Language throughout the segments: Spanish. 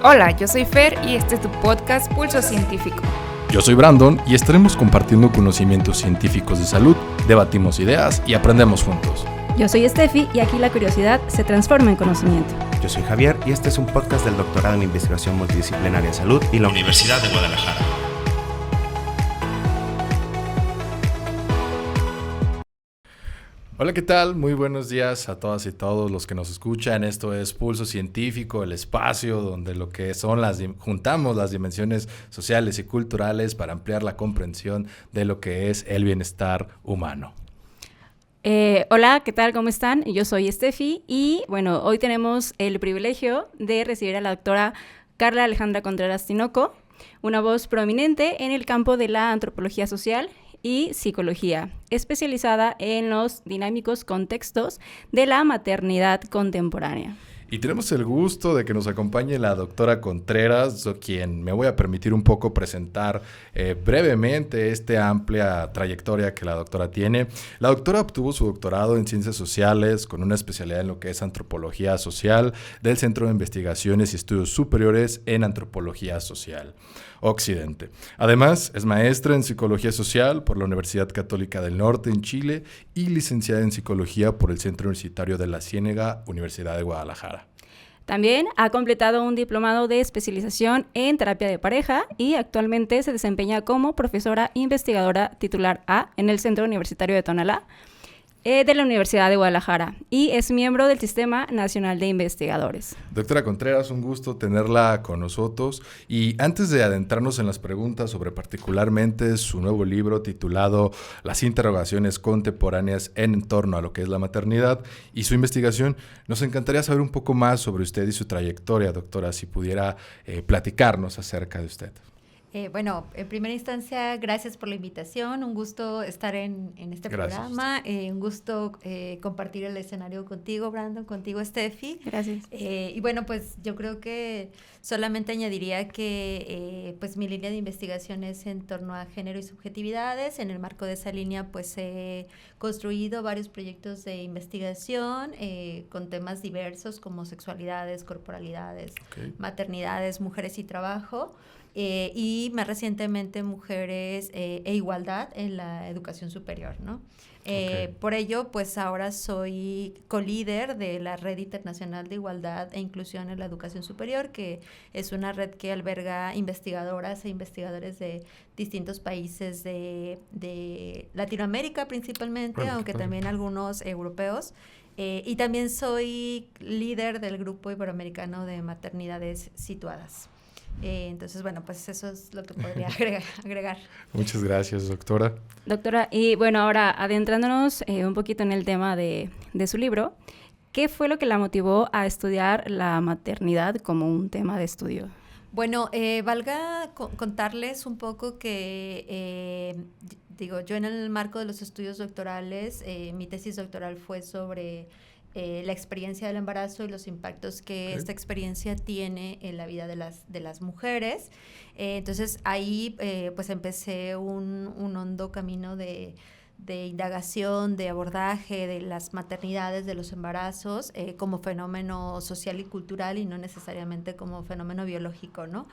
Hola, yo soy Fer y este es tu podcast Pulso Científico. Yo soy Brandon y estaremos compartiendo conocimientos científicos de salud, debatimos ideas y aprendemos juntos. Yo soy Steffi y aquí la curiosidad se transforma en conocimiento. Yo soy Javier y este es un podcast del Doctorado en Investigación Multidisciplinaria en Salud y la Universidad de Guadalajara. Hola, ¿qué tal? Muy buenos días a todas y todos los que nos escuchan. Esto es Pulso Científico, el espacio donde lo que son juntamos las dimensiones sociales y culturales para ampliar la comprensión de lo que es el bienestar humano. Hola, ¿qué tal? ¿Cómo están? Yo soy Steffi y bueno, hoy tenemos el privilegio de recibir a la doctora Carla Alejandra Contreras Tinoco, una voz prominente en el campo de la antropología social y psicología, especializada en los dinámicos contextos de la maternidad contemporánea. Y tenemos el gusto de que nos acompañe la doctora Contreras, quien me voy a permitir un poco presentar brevemente esta amplia trayectoria que la doctora tiene. La doctora obtuvo su doctorado en Ciencias Sociales con una especialidad en lo que es Antropología Social del Centro de Investigaciones y Estudios Superiores en Antropología Social Occidente. Además, es maestra en Psicología Social por la Universidad Católica del Norte en Chile y licenciada en Psicología por el Centro Universitario de la Ciénega, Universidad de Guadalajara. También ha completado un diplomado de especialización en terapia de pareja y actualmente se desempeña como profesora investigadora titular A en el Centro Universitario de Tonalá de la Universidad de Guadalajara y es miembro del Sistema Nacional de Investigadores. Doctora Contreras, un gusto tenerla con nosotros y antes de adentrarnos en las preguntas sobre particularmente su nuevo libro titulado Las interrogaciones contemporáneas en torno a lo que es la maternidad y su investigación, nos encantaría saber un poco más sobre usted y su trayectoria, doctora, si pudiera platicarnos acerca de usted. Bueno, en primera instancia, gracias por la invitación, un gusto estar en este programa, un gusto compartir el escenario contigo, Brandon, contigo, Steffi. Gracias. Y bueno, pues yo creo que solamente añadiría que pues mi línea de investigación es en torno a género y subjetividades. En el marco de esa línea pues he construido varios proyectos de investigación con temas diversos como sexualidades, corporalidades, maternidades, mujeres y trabajo. Y más recientemente mujeres e igualdad en la educación superior, ¿no? Por ello, pues ahora soy co-líder de la Red Internacional de Igualdad e Inclusión en la Educación Superior, que es una red que alberga investigadoras e investigadores de distintos países de Latinoamérica principalmente, aunque también algunos europeos. Y también soy líder del Grupo Iberoamericano de Maternidades Situadas. Entonces, bueno, pues eso es lo que podría agregar. Muchas gracias, doctora. Doctora, y bueno, ahora adentrándonos un poquito en el tema de su libro, ¿qué fue lo que la motivó a estudiar la maternidad como un tema de estudio? Bueno, valga contarles un poco que, yo en el marco de los estudios doctorales, mi tesis doctoral fue sobre la experiencia del embarazo y los impactos que esta experiencia tiene en la vida de las mujeres. Entonces ahí pues empecé un hondo camino de indagación, de abordaje de las maternidades, de los embarazos, como fenómeno social y cultural y no necesariamente como fenómeno biológico, ¿no?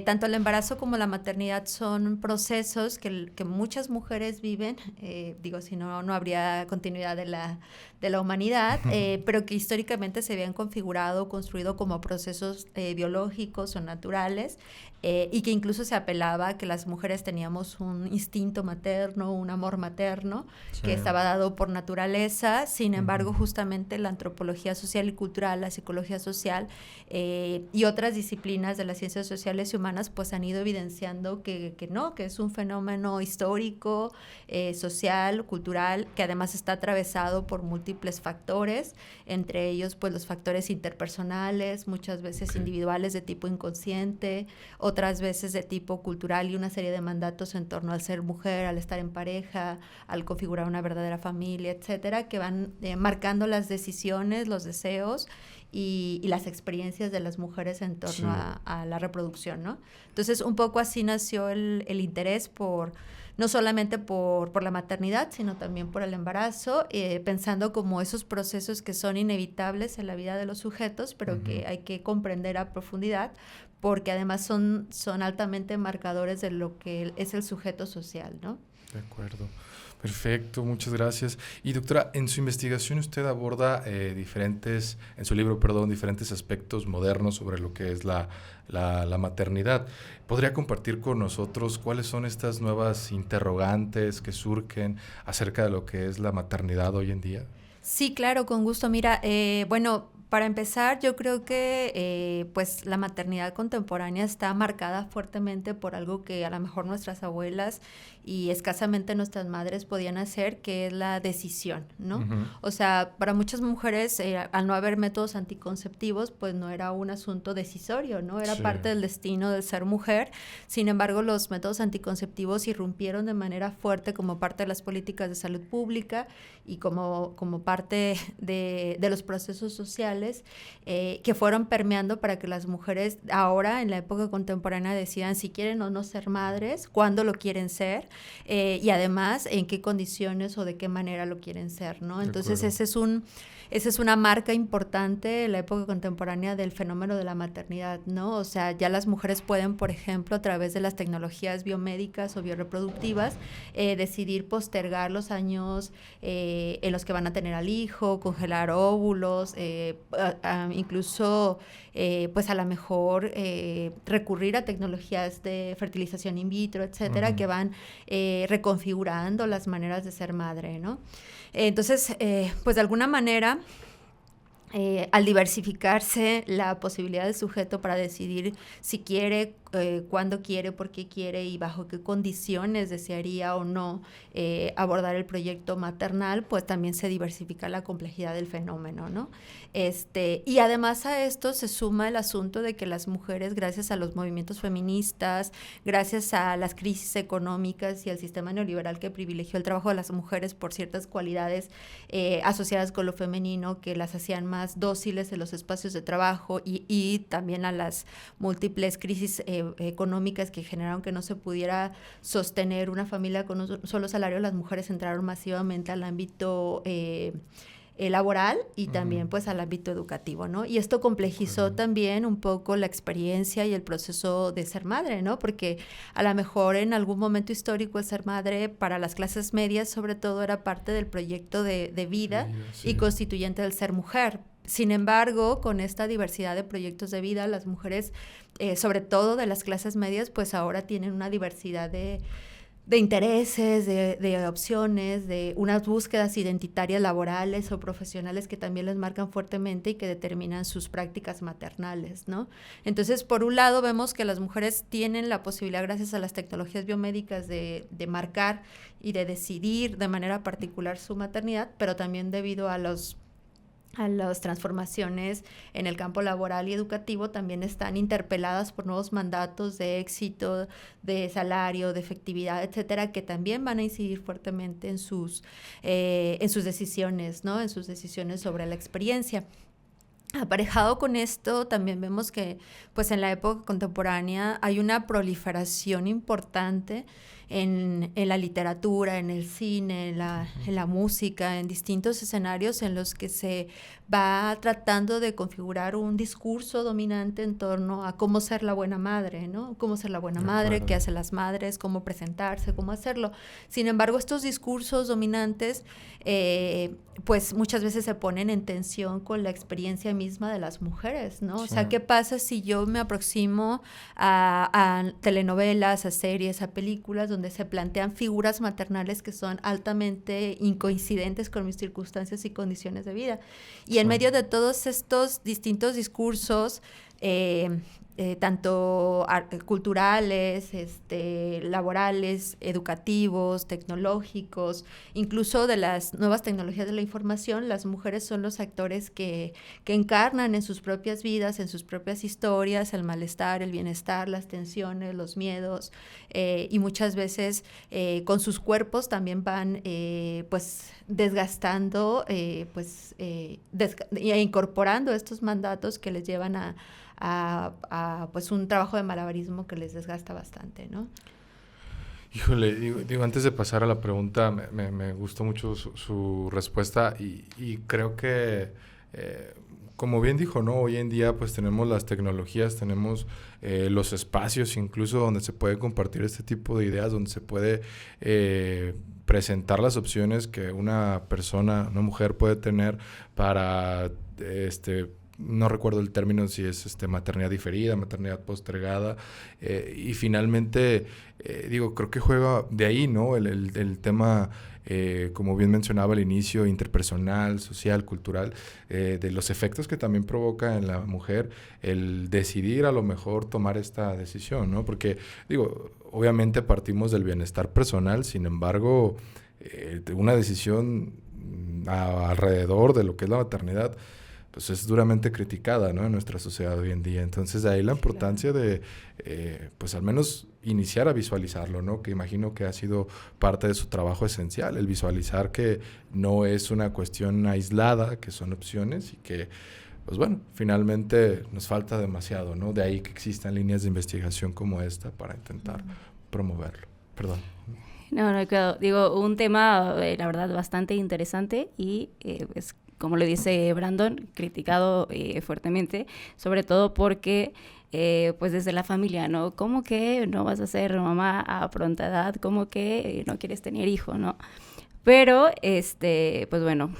Tanto el embarazo como la maternidad son procesos que muchas mujeres viven, si no habría continuidad de la humanidad, pero que históricamente se habían configurado, construido como procesos biológicos o naturales, y que incluso se apelaba a que las mujeres teníamos un instinto materno, un amor materno, que estaba dado por naturaleza. Sin embargo, justamente la antropología social y cultural, la psicología social y otras disciplinas de las ciencias sociales y humanas pues han ido evidenciando que no, que es un fenómeno histórico, social, cultural, que además está atravesado por múltiples factores, entre ellos pues los factores interpersonales, muchas veces individuales de tipo inconsciente, otras veces de tipo cultural y una serie de mandatos en torno al ser mujer, al estar en pareja, al configurar una verdadera familia, etcétera, que van marcando las decisiones, los deseos y las experiencias de las mujeres en torno a la reproducción, ¿no? Entonces, un poco así nació el interés por no solamente por la maternidad, sino también por el embarazo, pensando como esos procesos que son inevitables en la vida de los sujetos, pero que hay que comprender a profundidad, porque además son altamente marcadores de lo que es el sujeto social, ¿no? De acuerdo. Perfecto, muchas gracias. Y doctora, en su investigación usted aborda diferentes aspectos modernos sobre lo que es la maternidad. ¿Podría compartir con nosotros cuáles son estas nuevas interrogantes que surgen acerca de lo que es la maternidad hoy en día? Sí, claro, con gusto. Mira, bueno, para empezar, yo creo que pues la maternidad contemporánea está marcada fuertemente por algo que a lo mejor nuestras abuelas y escasamente nuestras madres podían hacer, que es la decisión, ¿no? Uh-huh. O sea, para muchas mujeres, al no haber métodos anticonceptivos, pues no era un asunto decisorio, ¿no? Era parte del destino de ser mujer. Sin embargo, los métodos anticonceptivos irrumpieron de manera fuerte como parte de las políticas de salud pública y como parte de los procesos sociales que fueron permeando para que las mujeres ahora, en la época contemporánea, decidan si quieren o no ser madres, cuándo lo quieren ser, y además en qué condiciones o de qué manera lo quieren ser, ¿no? Entonces esa es una marca importante en la época contemporánea del fenómeno de la maternidad, ¿no? O sea, ya las mujeres pueden, por ejemplo, a través de las tecnologías biomédicas o bioreproductivas, decidir postergar los años en los que van a tener al hijo, congelar óvulos, incluso pues a lo mejor recurrir a tecnologías de fertilización in vitro, etcétera, uh-huh, que van reconfigurando las maneras de ser madre, ¿no? Entonces, pues de alguna manera, al diversificarse la posibilidad del sujeto para decidir si quiere, cuándo quiere, por qué quiere y bajo qué condiciones desearía o no abordar el proyecto maternal, pues también se diversifica la complejidad del fenómeno, ¿no? Y además a esto se suma el asunto de que las mujeres, gracias a los movimientos feministas, gracias a las crisis económicas y al sistema neoliberal que privilegió el trabajo de las mujeres por ciertas cualidades asociadas con lo femenino que las hacían más dóciles en los espacios de trabajo y también a las múltiples crisis económicas que generaron que no se pudiera sostener una familia con un solo salario, las mujeres entraron masivamente al ámbito laboral y también pues al ámbito educativo, ¿no? Y esto complejizó también un poco la experiencia y el proceso de ser madre, ¿no? Porque a lo mejor en algún momento histórico el ser madre para las clases medias sobre todo era parte del proyecto de vida y constituyente del ser mujer. Sin embargo, con esta diversidad de proyectos de vida, las mujeres, sobre todo de las clases medias, pues ahora tienen una diversidad de intereses, de opciones, de unas búsquedas identitarias laborales o profesionales que también les marcan fuertemente y que determinan sus prácticas maternales, ¿no? Entonces, por un lado, vemos que las mujeres tienen la posibilidad, gracias a las tecnologías biomédicas, de marcar y de decidir de manera particular su maternidad, pero también debido a las transformaciones en el campo laboral y educativo también están interpeladas por nuevos mandatos de éxito, de salario, de efectividad, etcétera, que también van a incidir fuertemente en sus decisiones, ¿no? En sus decisiones sobre la experiencia. Aparejado con esto, también vemos que pues en la época contemporánea hay una proliferación importante en la literatura, en el cine, en la música, en distintos escenarios en los que se va tratando de configurar un discurso dominante en torno a cómo ser la buena madre, ¿no? Cómo ser la buena madre, qué hacen las madres, cómo presentarse, cómo hacerlo. Sin embargo, estos discursos dominantes pues muchas veces se ponen en tensión con la experiencia misma de las mujeres, ¿no? Sí. O sea, ¿qué pasa si yo me aproximo a telenovelas, a series, a películas donde se plantean figuras maternales que son altamente incoincidentes con mis circunstancias y condiciones de vida? Y en medio de todos estos distintos discursos, tanto culturales, laborales, educativos, tecnológicos, incluso de las nuevas tecnologías de la información, las mujeres son los actores que encarnan en sus propias vidas, en sus propias historias, el malestar, el bienestar, las tensiones, los miedos, y muchas veces con sus cuerpos también van pues desgastando, e incorporando estos mandatos que les llevan a pues un trabajo de malabarismo que les desgasta bastante, ¿no? Híjole, digo, antes de pasar a la pregunta, me gustó mucho su respuesta y creo que, como bien dijo, ¿no? Hoy en día pues tenemos las tecnologías, tenemos los espacios incluso donde se puede compartir este tipo de ideas, donde se puede presentar las opciones que una persona, una mujer puede tener para, no recuerdo el término, si es maternidad diferida, maternidad postergada, y finalmente, creo que juega de ahí, ¿no? El tema, como bien mencionaba al inicio, interpersonal, social, cultural, de los efectos que también provoca en la mujer el decidir a lo mejor tomar esta decisión, ¿no? Porque, obviamente partimos del bienestar personal, sin embargo, una decisión alrededor de lo que es la maternidad, pues es duramente criticada, ¿no? En nuestra sociedad hoy en día. Entonces, de ahí la importancia de, pues al menos iniciar a visualizarlo, ¿no? Que imagino que ha sido parte de su trabajo esencial, el visualizar que no es una cuestión aislada, que son opciones y que, pues bueno, finalmente nos falta demasiado, ¿no? De ahí que existan líneas de investigación como esta para intentar promoverlo. Perdón. No, claro. Un tema, la verdad, bastante interesante y, pues, como le dice Brandon, criticado fuertemente, sobre todo porque, pues desde la familia, ¿no? ¿Cómo que no vas a ser mamá a pronta edad? ¿Cómo que no quieres tener hijo, no? Pero, pues bueno,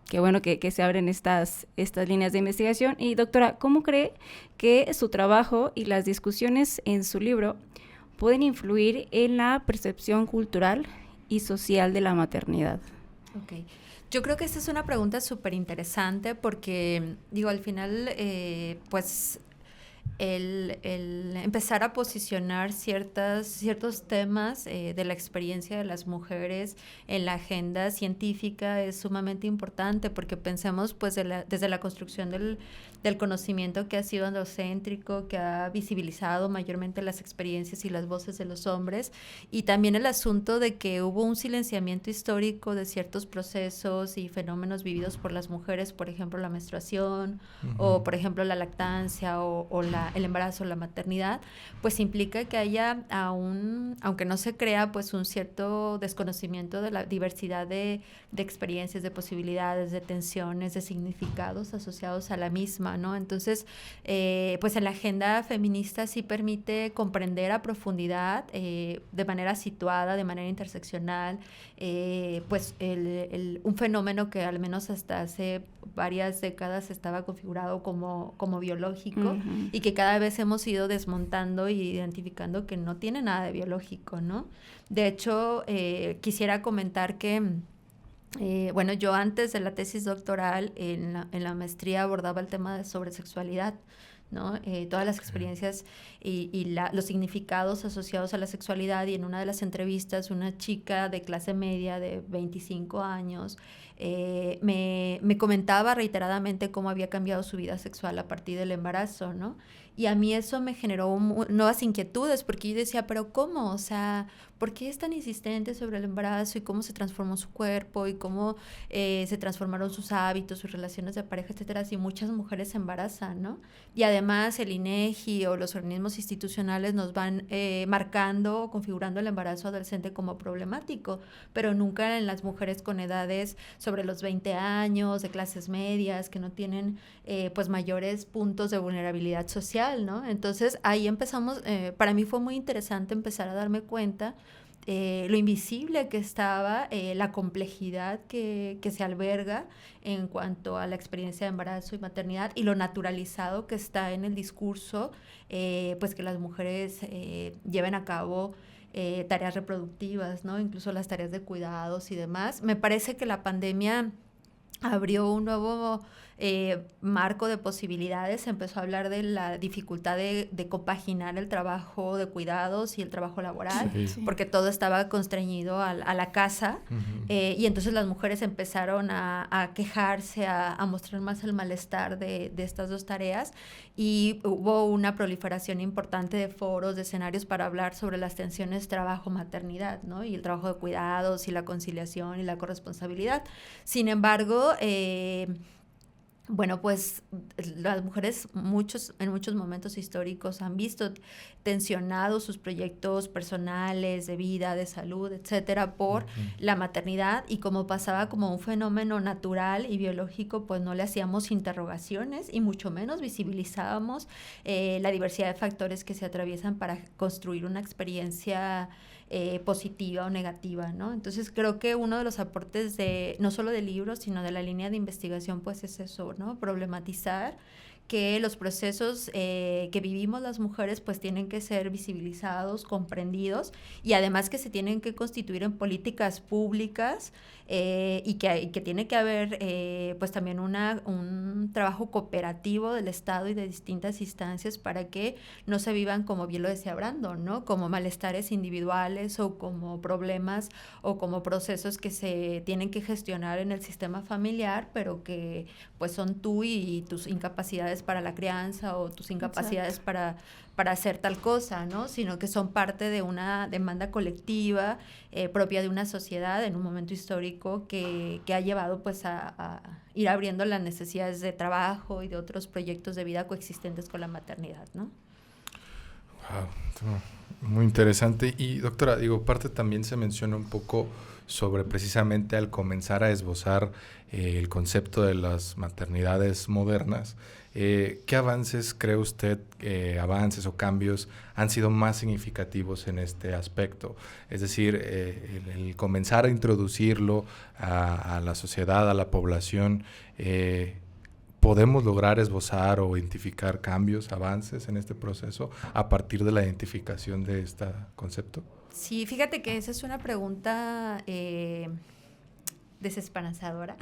qué bueno que se abren estas líneas de investigación. Y doctora, ¿cómo cree que su trabajo y las discusiones en su libro pueden influir en la percepción cultural y social de la maternidad? Ok. Yo creo que esta es una pregunta súper interesante porque, al final, pues, el empezar a posicionar ciertos temas de la experiencia de las mujeres en la agenda científica es sumamente importante porque pensemos, pues, desde la construcción del conocimiento que ha sido androcéntrico, que ha visibilizado mayormente las experiencias y las voces de los hombres, y también el asunto de que hubo un silenciamiento histórico de ciertos procesos y fenómenos vividos por las mujeres, por ejemplo, la menstruación, o por ejemplo, la lactancia, o el embarazo, la maternidad, pues implica que haya aunque no se crea, pues un cierto desconocimiento de la diversidad de experiencias, de posibilidades, de tensiones, de significados asociados a la misma, ¿no? Entonces, pues en la agenda feminista sí permite comprender a profundidad, de manera situada, de manera interseccional, pues un fenómeno que al menos hasta hace varias décadas estaba configurado como biológico, y que cada vez hemos ido desmontando y identificando que no tiene nada de biológico, ¿no? De hecho, quisiera comentar que bueno, yo antes de la tesis doctoral en la maestría abordaba el tema sobre sexualidad, ¿no? Todas las experiencias y los significados asociados a la sexualidad, y en una de las entrevistas una chica de clase media de 25 años me comentaba reiteradamente cómo había cambiado su vida sexual a partir del embarazo, ¿no? Y a mí eso me generó nuevas inquietudes, porque yo decía, ¿pero cómo? O sea, ¿por qué es tan insistente sobre el embarazo y cómo se transformó su cuerpo y cómo se transformaron sus hábitos, sus relaciones de pareja, etcétera, si muchas mujeres se embarazan, ¿no? Y además el INEGI o los organismos institucionales nos van marcando o configurando el embarazo adolescente como problemático, pero nunca en las mujeres con edades sobre los 20 años, de clases medias, que no tienen pues mayores puntos de vulnerabilidad social, ¿no? Entonces ahí empezamos, para mí fue muy interesante empezar a darme cuenta lo invisible que estaba, la complejidad que se alberga en cuanto a la experiencia de embarazo y maternidad, y lo naturalizado que está en el discurso, pues que las mujeres lleven a cabo tareas reproductivas, ¿no? Incluso las tareas de cuidados y demás. Me parece que la pandemia abrió un nuevo marco de posibilidades. Se empezó a hablar de la dificultad de compaginar el trabajo de cuidados y el trabajo laboral, porque todo estaba constreñido a la casa, y entonces las mujeres empezaron a quejarse, a mostrar más el malestar de estas dos tareas, y hubo una proliferación importante de foros, de escenarios para hablar sobre las tensiones trabajo-maternidad, ¿no? Y el trabajo de cuidados y la conciliación y la corresponsabilidad. Sin embargo, Bueno, pues las mujeres en muchos momentos históricos han visto tensionados sus proyectos personales, de vida, de salud, etcétera, por la maternidad, y como pasaba como un fenómeno natural y biológico, pues no le hacíamos interrogaciones y mucho menos visibilizábamos la diversidad de factores que se atraviesan para construir una experiencia positiva o negativa, ¿no? Entonces creo que uno de los aportes no solo del libro, sino de la línea de investigación, pues es eso, ¿no? Problematizar que los procesos que vivimos las mujeres pues tienen que ser visibilizados, comprendidos, y además que se tienen que constituir en políticas públicas y que tiene que haber pues también un trabajo cooperativo del Estado y de distintas instancias para que no se vivan, como bien lo decía Brandon, ¿no? Como malestares individuales o como problemas o como procesos que se tienen que gestionar en el sistema familiar, pero que pues son tú y tus incapacidades para la crianza o tus incapacidades para hacer tal cosa, ¿no? Sino que son parte de una demanda colectiva propia de una sociedad en un momento histórico que ha llevado pues a ir abriendo las necesidades de trabajo y de otros proyectos de vida coexistentes con la maternidad, ¿no? Wow, muy interesante. Y doctora, parte también se menciona un poco sobre precisamente al comenzar a esbozar el concepto de las maternidades modernas. ¿Qué avances cree usted, avances o cambios han sido más significativos en este aspecto? Es decir, el comenzar a introducirlo a la sociedad, a la población, ¿podemos lograr esbozar o identificar cambios, avances en este proceso a partir de la identificación de este concepto? Sí, fíjate que esa es una pregunta desesperanzadora,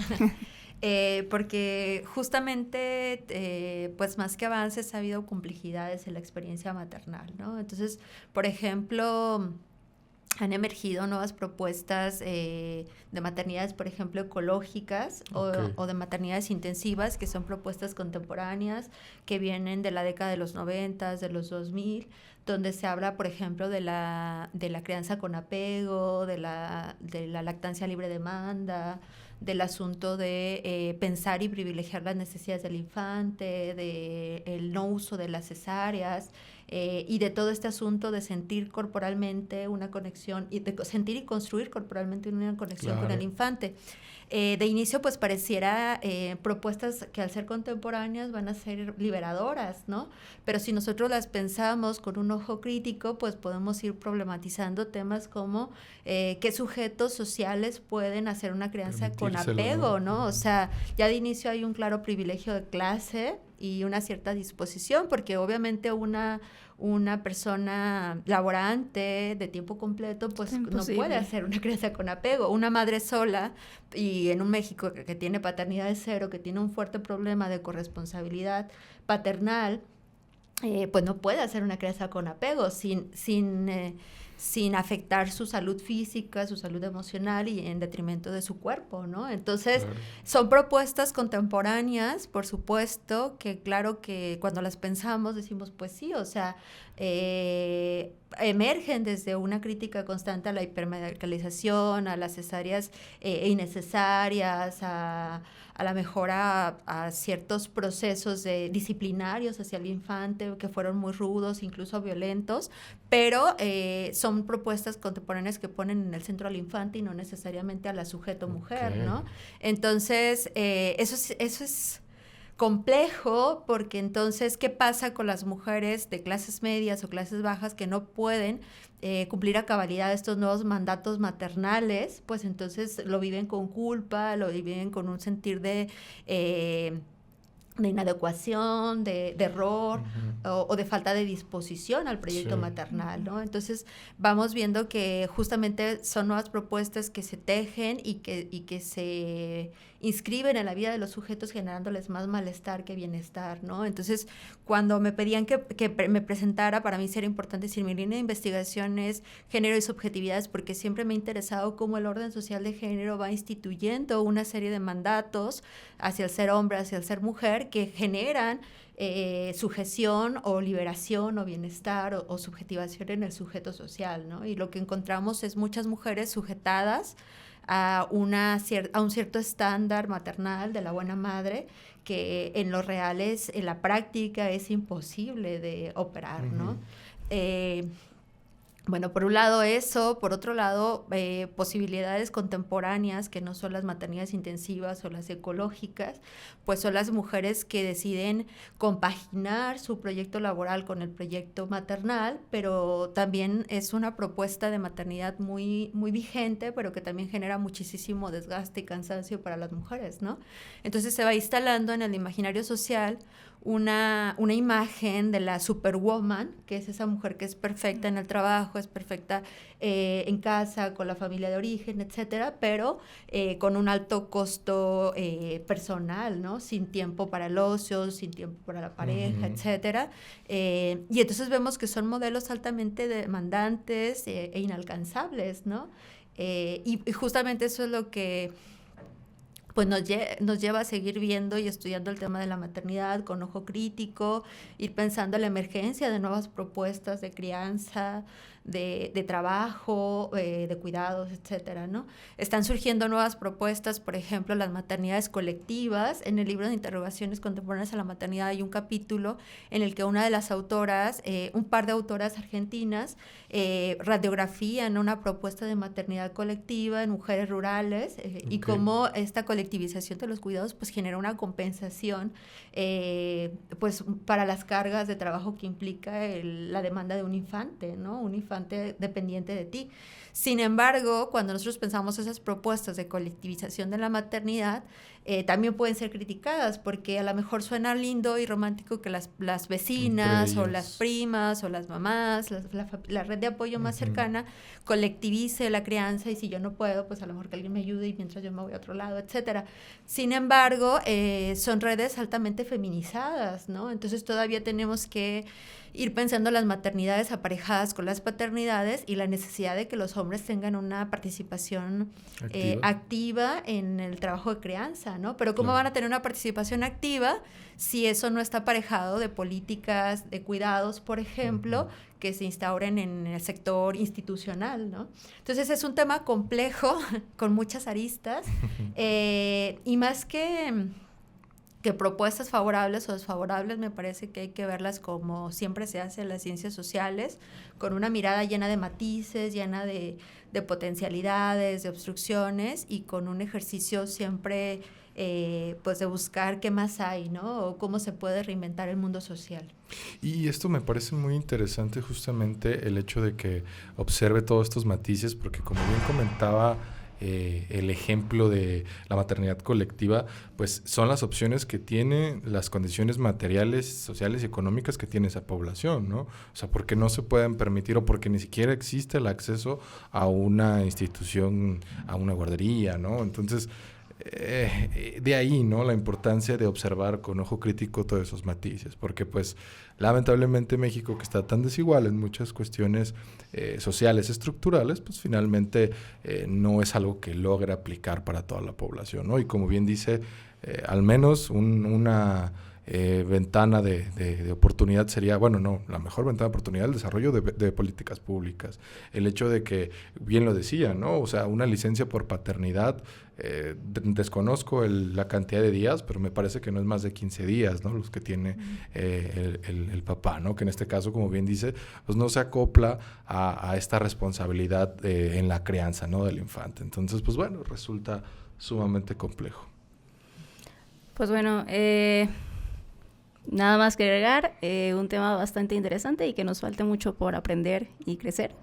porque justamente, pues más que avances, ha habido complejidades en la experiencia maternal, ¿no? Entonces, por ejemplo, han emergido nuevas propuestas de maternidades, por ejemplo, ecológicas o de maternidades intensivas, que son propuestas contemporáneas que vienen de la década de los 90, de los 2000, donde se habla, por ejemplo, de la crianza con apego, de la lactancia libre demanda, del asunto de pensar y privilegiar las necesidades del infante, de el no uso de las cesáreas, y de todo este asunto de sentir corporalmente una conexión, y de sentir y construir corporalmente una conexión con el infante. De inicio, pues pareciera propuestas que al ser contemporáneas van a ser liberadoras, ¿no? Pero si nosotros las pensamos con un ojo crítico, pues podemos ir problematizando temas como qué sujetos sociales pueden hacer una crianza con apego, ¿no? O sea, ya de inicio hay un claro privilegio de clase y una cierta disposición, porque obviamente una persona laborante de tiempo completo, pues no puede hacer una crianza con apego. Una madre sola, y en un México que tiene paternidad cero, que tiene un fuerte problema de corresponsabilidad paternal, pues no puede hacer una crianza con apego sin afectar su salud física, su salud emocional y en detrimento de su cuerpo, ¿no? Entonces, son propuestas contemporáneas, por supuesto, que claro que cuando las pensamos decimos, pues sí, o sea, emergen desde una crítica constante a la hipermedicalización, a las cesáreas innecesarias, a la mejora a ciertos procesos disciplinarios hacia el infante que fueron muy rudos, incluso violentos, pero son propuestas contemporáneas que ponen en el centro al infante y no necesariamente a la sujeto mujer, ¿no? Entonces, eso es complejo, porque entonces, ¿qué pasa con las mujeres de clases medias o clases bajas que no pueden cumplir a cabalidad estos nuevos mandatos maternales? Pues entonces lo viven con culpa, lo viven con un sentir de inadecuación, de error, o de falta de disposición al proyecto maternal, ¿no? Entonces vamos viendo que justamente son nuevas propuestas que se tejen y que se inscriben en la vida de los sujetos, generándoles más malestar que bienestar, ¿no? Entonces, cuando me pedían que me presentara, para mí sí era importante decir, mi línea de investigación es género y subjetividades, porque siempre me ha interesado cómo el orden social de género va instituyendo una serie de mandatos hacia el ser hombre, hacia el ser mujer, que generan sujeción o liberación o bienestar o subjetivación en el sujeto social, ¿no? Y lo que encontramos es muchas mujeres sujetadas a un cierto estándar maternal de la buena madre que en los reales, en la práctica, es imposible de operar, ¿no? Bueno, por un lado eso, por otro lado, posibilidades contemporáneas que no son las maternidades intensivas o las ecológicas, pues son las mujeres que deciden compaginar su proyecto laboral con el proyecto maternal, pero también es una propuesta de maternidad muy, muy vigente, pero que también genera muchísimo desgaste y cansancio para las mujeres, ¿no? Entonces se va instalando en el imaginario social una imagen de la superwoman, que es esa mujer que es perfecta en el trabajo, es perfecta en casa, con la familia de origen, etcétera, pero con un alto costo personal, ¿no? Sin tiempo para el ocio, sin tiempo para la pareja, etcétera. Y entonces vemos que son modelos altamente demandantes e inalcanzables, ¿no? Y justamente eso es lo que pues nos lleva a seguir viendo y estudiando el tema de la maternidad con ojo crítico, ir pensando en la emergencia de nuevas propuestas de crianza, de trabajo, de cuidados, etcétera, ¿no? Están surgiendo nuevas propuestas, por ejemplo, las maternidades colectivas. En el libro de Interrogaciones contemporáneas a la maternidad hay un capítulo en el que una de las autoras, un par de autoras argentinas, radiografían una propuesta de maternidad colectiva en mujeres rurales y cómo esta colectivización de los cuidados pues genera una compensación pues para las cargas de trabajo que implica la demanda de un infante, ¿no? Un infante dependiente de ti. Sin embargo, cuando nosotros pensamos esas propuestas de colectivización de la maternidad, también pueden ser criticadas porque a lo mejor suena lindo y romántico que las vecinas o las primas o las mamás, la red de apoyo más cercana colectivice la crianza y si yo no puedo, pues a lo mejor que alguien me ayude y mientras yo me voy a otro lado, etcétera. Sin embargo, son redes altamente feminizadas, ¿no? Entonces todavía tenemos que ir pensando las maternidades aparejadas con las paternidades y la necesidad de que los hombres tengan una participación activa en el trabajo de crianza, ¿no? Pero ¿cómo van a tener una participación activa si eso no está aparejado de políticas de cuidados, por ejemplo, que se instauren en el sector institucional, ¿no? Entonces es un tema complejo, con muchas aristas, y más que propuestas favorables o desfavorables, me parece que hay que verlas como siempre se hace en las ciencias sociales, con una mirada llena de matices, llena de potencialidades, de obstrucciones y con un ejercicio siempre pues de buscar qué más hay, ¿no? O cómo se puede reinventar el mundo social. Y esto me parece muy interesante justamente el hecho de que observe todos estos matices, porque como bien comentaba el ejemplo de la maternidad colectiva, pues son las opciones que tiene, las condiciones materiales, sociales y económicas que tiene esa población, ¿no? O sea, porque no se pueden permitir o porque ni siquiera existe el acceso a una institución, a una guardería, ¿no? Entonces, de ahí, ¿no? La importancia de observar con ojo crítico todos esos matices, porque pues lamentablemente México, que está tan desigual en muchas cuestiones sociales, estructurales, pues finalmente no es algo que logre aplicar para toda la población, ¿no? Y como bien dice, al menos una ventana de oportunidad sería, bueno, no, la mejor ventana de oportunidad, el desarrollo de políticas públicas. El hecho de que, bien lo decía, ¿no? O sea, una licencia por paternidad, desconozco la cantidad de días, pero me parece que no es más de 15 días, ¿no? Los que tiene el papá, ¿no? Que en este caso, como bien dice, pues no se acopla a esta responsabilidad en la crianza, ¿no? Del infante. Entonces, pues bueno, resulta sumamente complejo. Pues bueno, nada más que agregar, un tema bastante interesante y que nos falta mucho por aprender y crecer.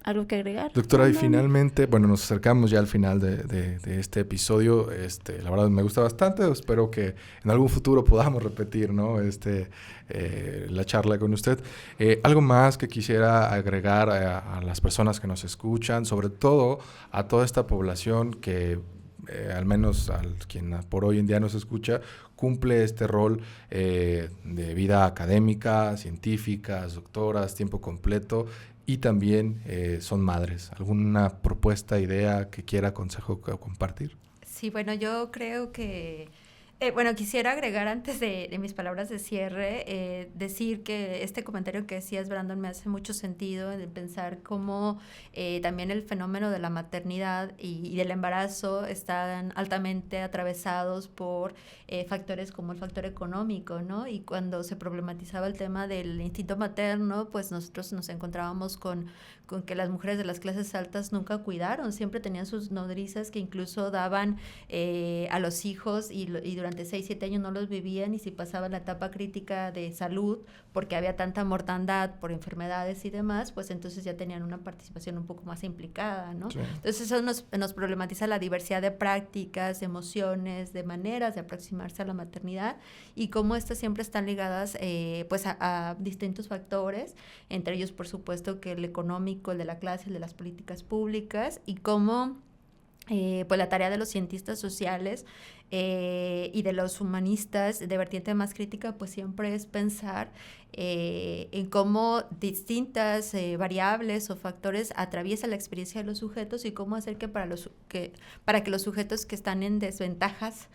¿Algo que agregar? Doctora, y finalmente, bueno, nos acercamos ya al final de este episodio. La verdad me gusta bastante, espero que en algún futuro podamos repetir, ¿no? La charla con usted. Algo más que quisiera agregar a las personas que nos escuchan, sobre todo a toda esta población que al menos a quien por hoy en día nos escucha, cumple este rol de vida académica, científicas, doctoras, tiempo completo y también son madres. ¿Alguna propuesta, idea que quiera, consejo compartir? Sí, bueno, yo creo que Bueno, quisiera agregar antes de mis palabras de cierre, decir que este comentario que decías, Brandon, me hace mucho sentido de pensar cómo también el fenómeno de la maternidad y del embarazo están altamente atravesados por factores como el factor económico, ¿no? Y cuando se problematizaba el tema del instinto materno, pues nosotros nos encontrábamos con que las mujeres de las clases altas nunca cuidaron, siempre tenían sus nodrizas que incluso daban a los hijos y durante 6-7 años no los vivían, y si pasaban la etapa crítica de salud porque había tanta mortandad por enfermedades y demás, pues entonces ya tenían una participación un poco más implicada, ¿no? Sí. Entonces eso nos problematiza la diversidad de prácticas, de emociones, de maneras de aproximarse a la maternidad, y cómo estas siempre están ligadas pues a distintos factores, entre ellos por supuesto que el económico, el de la clase, el de las políticas públicas, y cómo pues la tarea de los cientistas sociales y de los humanistas de vertiente más crítica, pues siempre es pensar en cómo distintas variables o factores atraviesan la experiencia de los sujetos, y cómo hacer que para que los sujetos que están en desventajas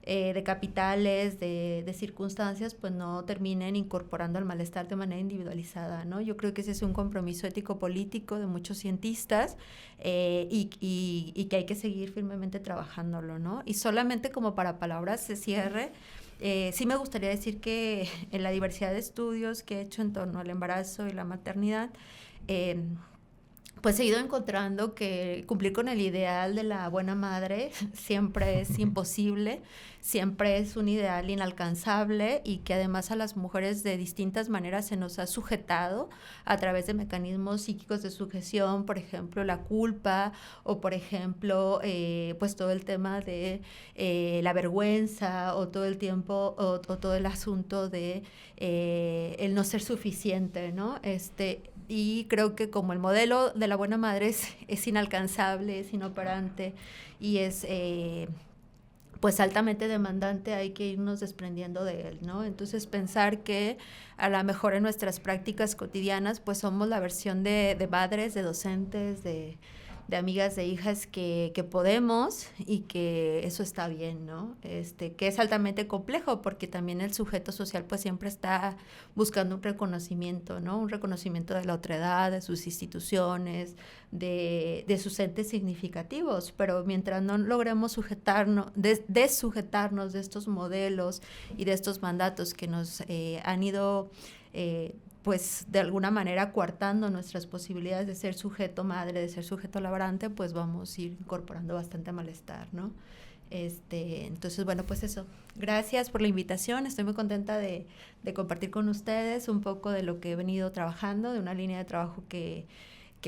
de capitales, de circunstancias, pues no terminen incorporando el malestar de manera individualizada, ¿no? Yo creo que ese es un compromiso ético-político de muchos cientistas y que hay que seguir firmemente trabajándolo, ¿no? Y solamente como para palabras de cierre, sí me gustaría decir que en la diversidad de estudios que he hecho en torno al embarazo y la maternidad, pues he ido encontrando que cumplir con el ideal de la buena madre siempre es imposible, siempre es un ideal inalcanzable, y que además a las mujeres de distintas maneras se nos ha sujetado a través de mecanismos psíquicos de sujeción, por ejemplo la culpa, o por ejemplo pues todo el tema de la vergüenza, o todo el tiempo o todo el asunto de el no ser suficiente, ¿no? Y creo que como el modelo de la buena madre es inalcanzable, es inoperante y es pues altamente demandante, hay que irnos desprendiendo de él, ¿no? Entonces pensar que a lo mejor en nuestras prácticas cotidianas pues somos la versión de madres, de docentes, de amigas, de hijas que podemos, y que eso está bien, ¿no? Que es altamente complejo porque también el sujeto social pues siempre está buscando un reconocimiento, ¿no? Un reconocimiento de la otredad, de sus instituciones, de sus entes significativos, pero mientras no logremos desujetarnos de estos modelos y de estos mandatos que nos han ido pues de alguna manera coartando nuestras posibilidades de ser sujeto madre, de ser sujeto laborante, pues vamos a ir incorporando bastante malestar, ¿no? Entonces, bueno, pues eso. Gracias por la invitación. Estoy muy contenta de compartir con ustedes un poco de lo que he venido trabajando, de una línea de trabajo que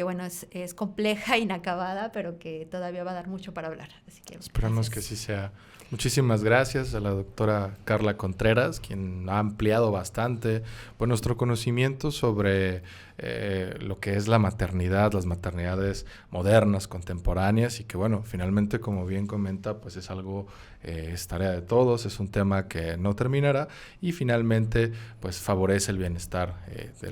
bueno, es compleja, inacabada, pero que todavía va a dar mucho para hablar. Así que esperamos que así sea. Muchísimas gracias a la doctora Carla Contreras, quien ha ampliado bastante pues, nuestro conocimiento sobre lo que es la maternidad, las maternidades modernas, contemporáneas, y que bueno, finalmente, como bien comenta, pues es algo, es tarea de todos, es un tema que no terminará y finalmente pues favorece el bienestar de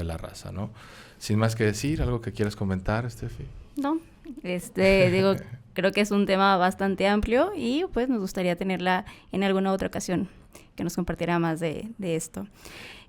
la raza, ¿no? Sin más que decir, ¿algo que quieras comentar, Steffi? No, digo, creo que es un tema bastante amplio y pues nos gustaría tenerla en alguna otra ocasión que nos compartiera más de esto.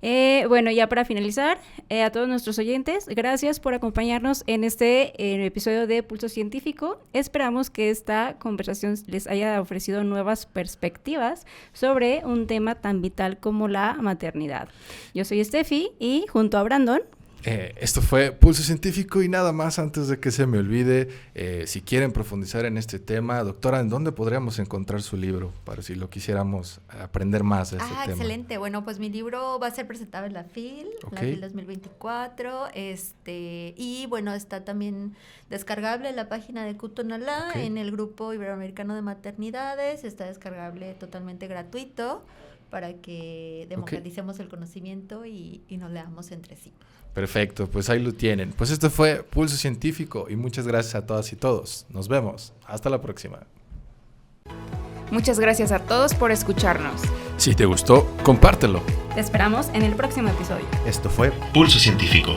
Bueno, ya para finalizar, a todos nuestros oyentes, gracias por acompañarnos en este episodio de Pulso Científico. Esperamos que esta conversación les haya ofrecido nuevas perspectivas sobre un tema tan vital como la maternidad. Yo soy Steffi y junto a Brandon... Esto fue Pulso Científico, y nada más antes de que se me olvide, si quieren profundizar en este tema, doctora, ¿en dónde podríamos encontrar su libro para si lo quisiéramos aprender más de este tema? Excelente. Bueno, pues mi libro va a ser presentado en la FIL, la FIL 2024, y bueno, está también descargable en la página de Cutonalá, en el Grupo Iberoamericano de Maternidades, está descargable totalmente gratuito para que democraticemos el conocimiento y nos leamos entre sí. Perfecto, pues ahí lo tienen. Pues esto fue Pulso Científico y muchas gracias a todas y todos. Nos vemos. Hasta la próxima. Muchas gracias a todos por escucharnos. Si te gustó, compártelo. Te esperamos en el próximo episodio. Esto fue Pulso Científico.